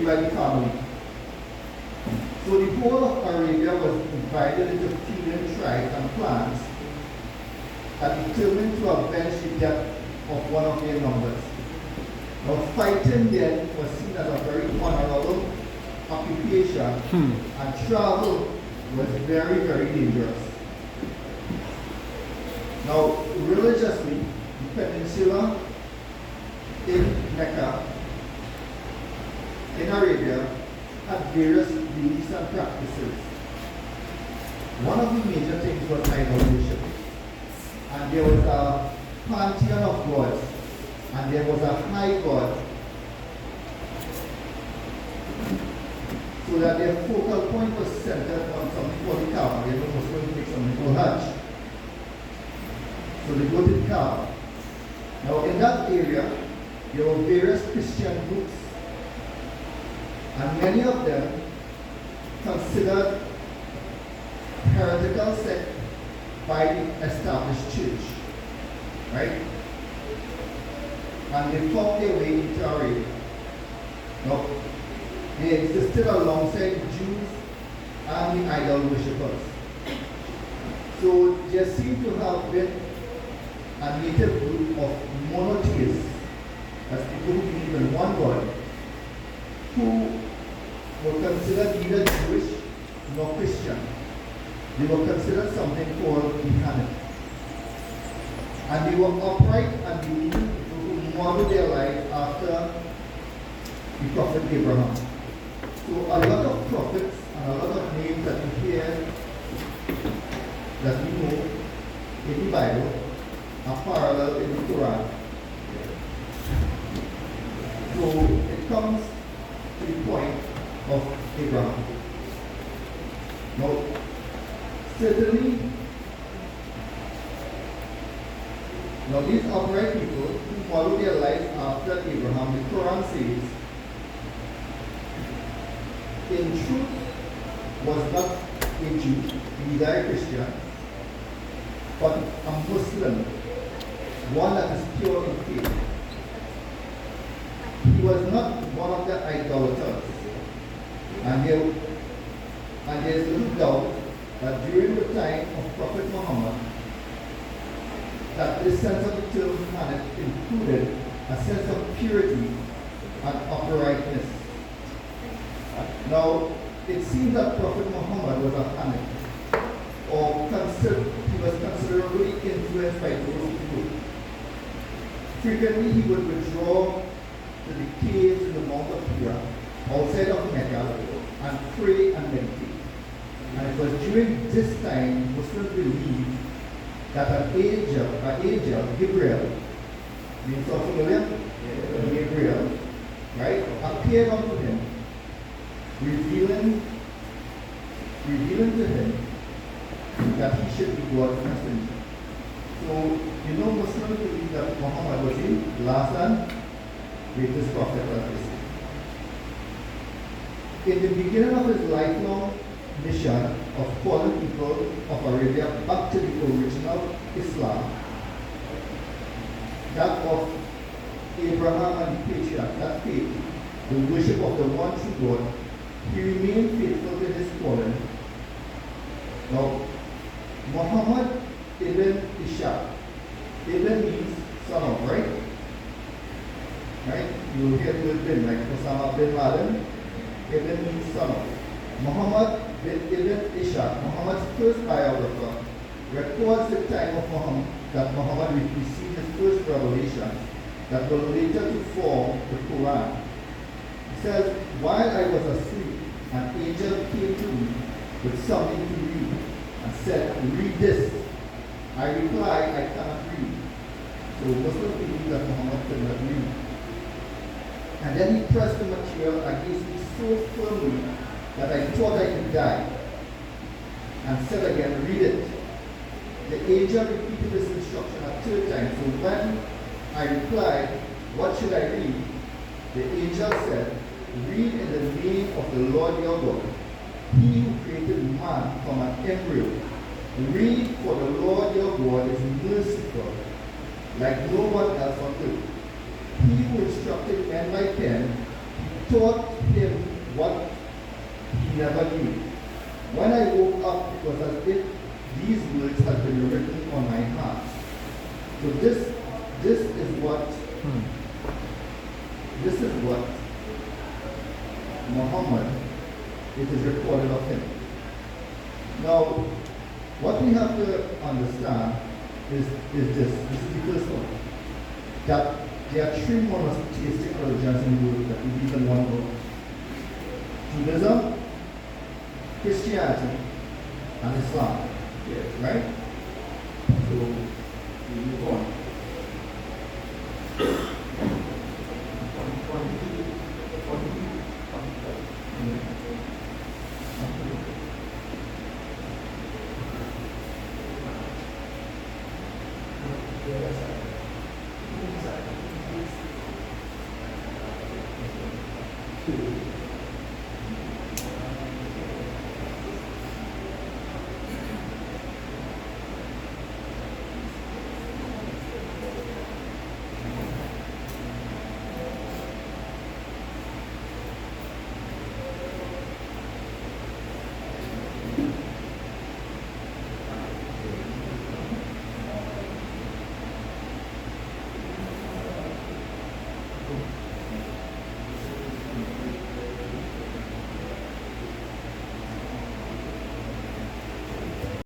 by the family. So the whole of Arabia was divided into feudal tribes and clans that determined to avenge the death of one of their numbers. Now fighting then was seen as a very honorable occupation, and travel was very, very dangerous. Now, religiously, the peninsula in Mecca, in Arabia, had various beliefs and practices. One of the major things was idol worship. And there was a pantheon of gods, and there was a high god, so that their focal point was centered on something called the Kaaba. They were supposed to make something called Hajj. So they go to the Kaaba. Now in that area, there were various Christian groups, and many of them considered heretical sect by the established church, right? And they found their way into Arabia. Now, they existed alongside the Jews and the idol worshippers. So there seemed to have been a native group of monotheists, as people who believe in one God, who were considered neither Jewish nor Christian. They were considered something called mechanic. And they were upright and believed to model their life after the prophet Abraham. So a lot of prophets and a lot of names that we hear, that we know in the Bible, are parallel in the Quran. So it comes to the point of Abraham. Now, certainly, now these upright people who follow their lives after Abraham, the Quran says, in truth was not a Jew, neither a Christian, but a Muslim, one that is pure in faith. He was not one of the idolaters. And there is little doubt that during the time of Prophet Muhammad, that this sense of the term planet included a sense of purity and uprightness. Now, it seems that Prophet Muhammad was a Hanif, or he was considerably influenced by those people. Frequently, he would withdraw to the caves in the Mount of Hira, outside of Mecca, and pray and meditate. And it was during this time Muslims believed that an angel, Gabriel, being so familiar? Gabriel, right, appeared unto him, revealing to him that he should be God's messenger. So, Muslims believe that Muhammad was the last and greatest prophet of Islam. In the beginning of his lifelong mission of calling people of Arabia back to the original Islam, that of Abraham and the patriarchs, that faith, the worship of the one true God, he remained faithful to his calling. Now, Muhammad ibn Ishaq, ibn means son of, right? Right? You will hear the word bin, like Osama bin Laden. Ibn means son of. Muhammad ibn Ishaq, Muhammad's first biographer, records the time of Muhammad, that Muhammad received his first revelation that will later to form the Quran. He says, while I was asleep, an angel came to me with something to read and said, read this. I replied, I cannot read. So Muslims believe that Muhammad could not read. And then he pressed the material against me so firmly that I thought I could die. And said again, read it. The angel repeated this instruction a third time. So when I replied, what should I read? The angel said, read in the name of the Lord your God, he who created man from an embryo. Read, for the Lord your God is merciful, like no one else on earth. He who instructed men by pen, he taught him what he never knew. When I woke up, it was as if these words had been written on my heart. So this is what Muhammad, it is recorded of him. Now, what we have to understand is this. This is the first one. That there are three monotheistic religions in the world that we even want to: Judaism, Christianity, and Islam. Yeah, right? So we move on.